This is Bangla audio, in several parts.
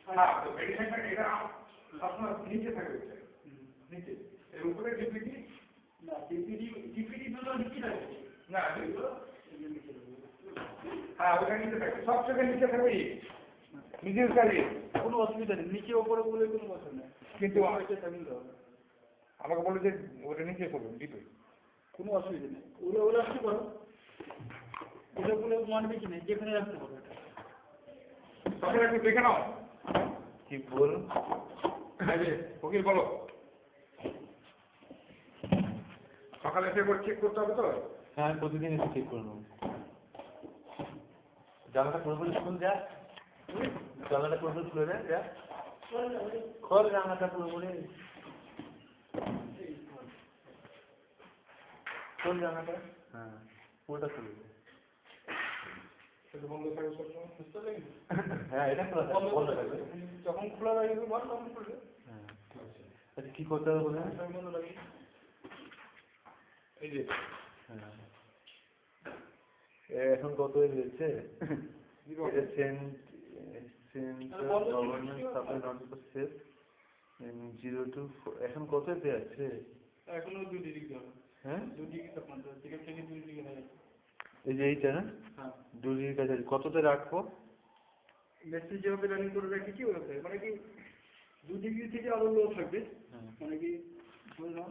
হ্যাঁ, তো মেডিসিনটা এটা আপনার নিচে থাকে, নিচে এর উপরে ডিপিটি না, ডিপিটি দুটো নিচে থাকে না, হ্যাঁ ওটা নিচে থাকে, সব থেকে নিচে থাকবে নিজের কাজে কোনো অসুবিধা নেই, নিচে ওপরে বলে কোনো কথা নেই, কিন্তু আমাকে বলে যে ওটা নিচে করবেন ডিপে, কোনো অসুবিধা নেই, ওগুলো রাখতে পারো, ওগুলো মানবে কি নেই, যেখানে রাখতে পারো এটা সকালে একটু দেখে নাও। কি বলুন ফকির বলো, সকালে এসে করে চেক করতে হবে তো? হ্যাঁ প্রতিদিন এসে চেক করে নেবো। জানাটা পুরোপুরি খুল যা, জানাটা পুরোপুরি খুলে দেয় যা, খোল জানাটা পুরোপুরি, খোল জানাটা, হ্যাঁ পুরোটা খুলে দেয়। বন্ধ থাকবে সবসময়, সুস্থ থাকবে। হ্যাঁ এটা খোলা থাকবে, বন্ধ থাকবে, যখন খোলা রাখবে বল তখন খুলবে। হ্যাঁ আচ্ছা কী করতে হবে বলে? বন্ধ রাখবে এই যে, হ্যাঁ এখন কত হয়েছে? এটা গভর্নমেন্ট সাপ্লাই নট শেষ 0 to 4, এখন কত এতে আছে? এখনো 2 ডিগ্রি হবে। হ্যাঁ 2 ডিগ্রি তাপমাত্রা, থেকে 2 ডিগ্রি হয়ে যাচ্ছে। এই যে এইটা না? হ্যাঁ 2 ডিগ্রির কাছে কততে রাখবো? মেসেজ যেভাবে রানিং করে রেখেছি ওরকম, মানে কি 2 ডিগ্রি থেকে আরো লো থাকবে, মানে কি বুঝে নাও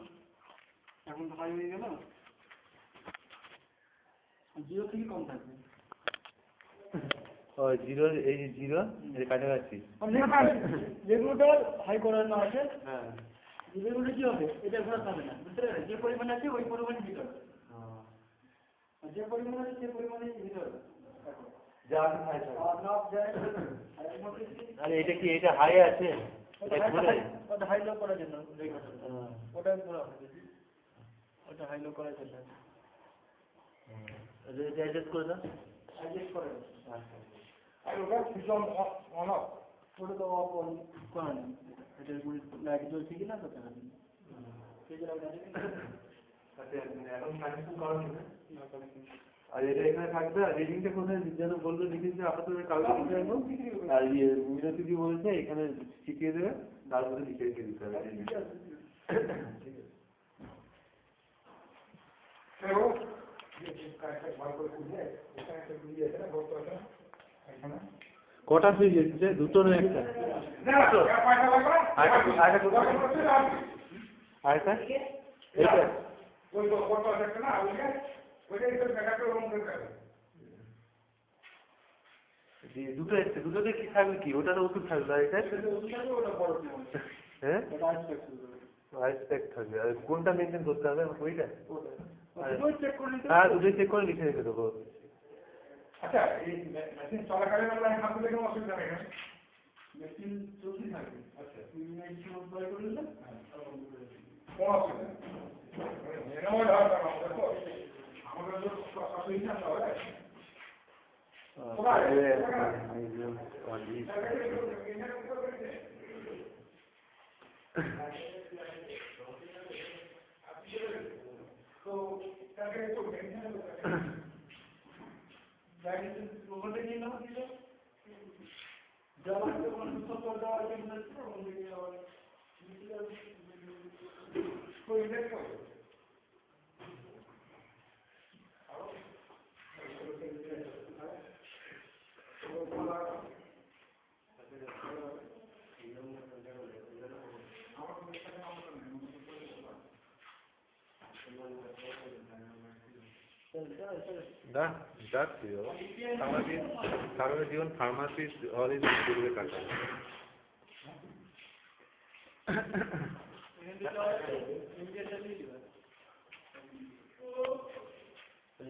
এখন হাই হয়ে গেল, 0 থেকে কম থাকবে। ও 0, এই যে 0 এর কাছাকাছি রেগুলেটর হাই করার না আছে, হ্যাঁ রেগুলেটর কি হবে, এটা ঘোরা যাবে না, বুঝতে পারলে? যে পরিমাণ আছে ওই পরিমাণে হিট হবে, যে পরিমাণ আছে সেই পরিমাণে হিট হবে। যা আছে হাই থাকবে। আরে এটা কি, এটা হাই আছে? ওটা হাই লো করার জন্য ওটা ঘোরা হবে, ওটা হাই লো করার জন্য এটা অ্যাডজাস্ট করে দাও, অ্যাডজাস্ট করে দাও। আর ওটা সুইচ অন অফ ওটা তো অফ অন করা নেই, এটা লাইট জ্বলছে কিনা তো দেখা নেই, সেই জন্য এখন কানেকশন করা হবে। আর এটা এখানে থাকবে, আর রিডিংটা কোথায় যেন বললো লিখেছে আপাতত কাগজে লিখে রাখবো, আর মিনতি দি বলেছে এখানে শিখিয়ে দেবে, তারপরে লিখে রেখে দিতে হবে। কটা সুইচ এসেছে? দুটো না একটা? আরেকটা এইটা দুটো এসছে, দুটোতে কি থাকবে, কি ওটা তো ওষুধ থাকবে, আর এটা হ্যাঁ আইস প্যাক থাকবে, আর কোনটা মেনটেন করতে হবে ওইটা? হ্যাঁ দুটোই চেক করে লিখে রেখে দেবো। আচ্ছা এই মেশিন চলাকালীন আমরা হাত দিলে কোনো অসুবিধা নেই না? মেশিন চলতেই থাকবে। আচ্ছা তুমি মেশিন অফ করে দিলে কোনো অসুবিধা নেই, এরকম ধরনের আমাদের তো আমাদের তো অসুবিধা না হয়। তো তাকে তো ওখানে নিয়ে নাও দিল যাওয়ার তো কোনো সফর দেওয়ার জন্য কোই দেখো Da, যাচ্ছি সারা জীবন ফার্মাসিস্ট হলেই করবে কাটা।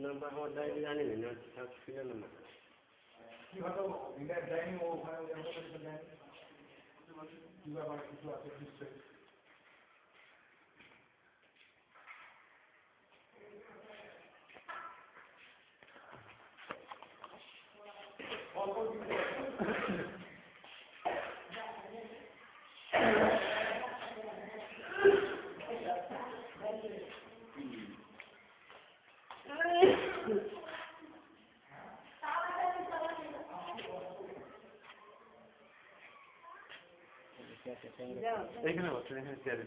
নাম্বার আমার ডায়েরি জানি না, ছিল না কি হতো ইন্ডিয়া যায়নি, ও ওখানে যায়নি কি ব্যাপার কিছু আছে নিশ্চয়ই। এইখানে বসেন, এখানে চেয়ারে।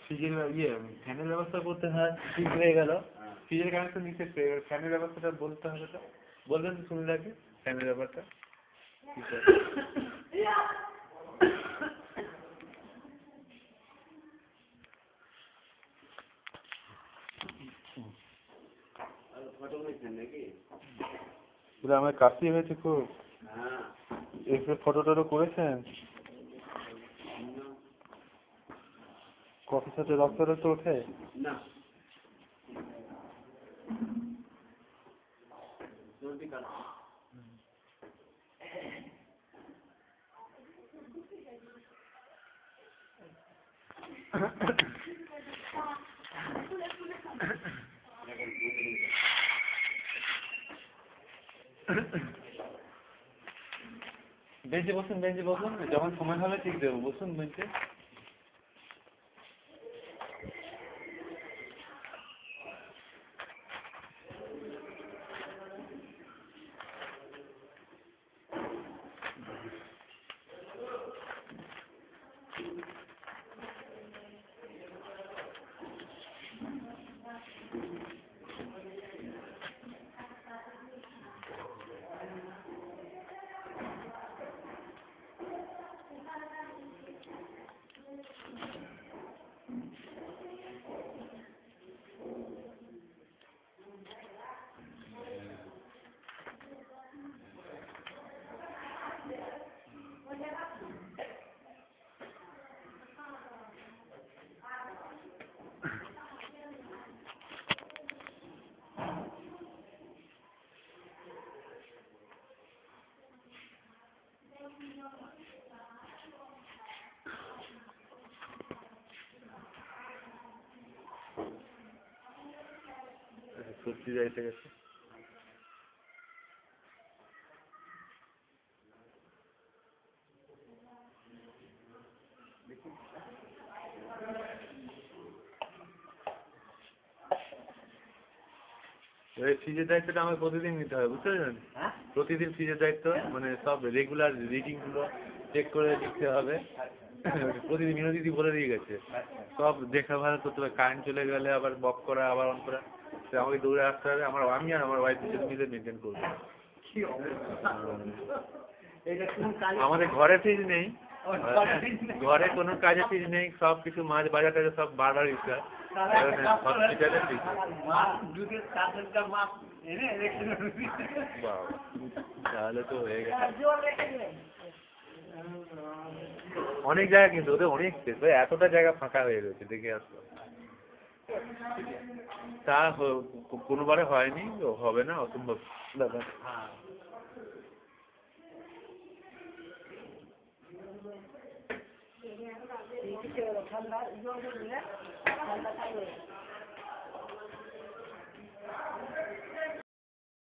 ফ্রিজের ফ্যানের ব্যবস্থা করতে হয়, ফ্রিজ হয়ে গেল, ফ্রিজের কানেকশন নিচে, ফ্যানের ব্যবস্থাটা বলতে হবে তো, বলবেন শুনলে আগে ফ্যানের ব্যাপারটা কি করে? আমার কাশি হয়েছে খুব, এসে ফটো টটো করেছেন? কফির সাথে রক্ত রক্ত ওঠে না? বেঞ্চে বসুন, বেঞ্চে বসুন, যখন সময় হবে ঠিক দেবো, বসুন বেঞ্চে। সত্যি যাইতে গেছে। ফ্রিজের দায়িত্বটা আমাকে প্রতিদিন নিতে হবে, বুঝতে পারছেন? প্রতিদিন ফ্রিজের দায়িত্ব, মানে সব রেগুলার রিডিং গুলো চেক করে দিতে হবে। প্রতিদিন মিনতিদি বলে দিয়ে গেছে, সব দেখা ভালো করতে হবে। কারেন্ট চলে গেলে আবার বক করা, আবার অন করা, আমাকে দৌড়ে আসতে হবে। আমি আর আমার ওয়াইফ দুজন মিলে মেনটেন করবো। আমাদের ঘরে ফ্রিজ নেই, ঘরে কোনো কাজে ফ্রিজ নেই, সব কিছু মাছ বাজার টাজার সব বারবার ইচ্ছা হসপিটালে ফ্রিজ। তাহলে তো হয়ে গেছে অনেক জায়গা, কিন্তু ওদের অনেক স্পেস, এতটা জায়গা ফাঁকা হয়ে রয়েছে, দেখে আসতো। তা কোনোবারে হয়নি, হবে না, অসম্ভব ব্যাপার। ঠান্ডা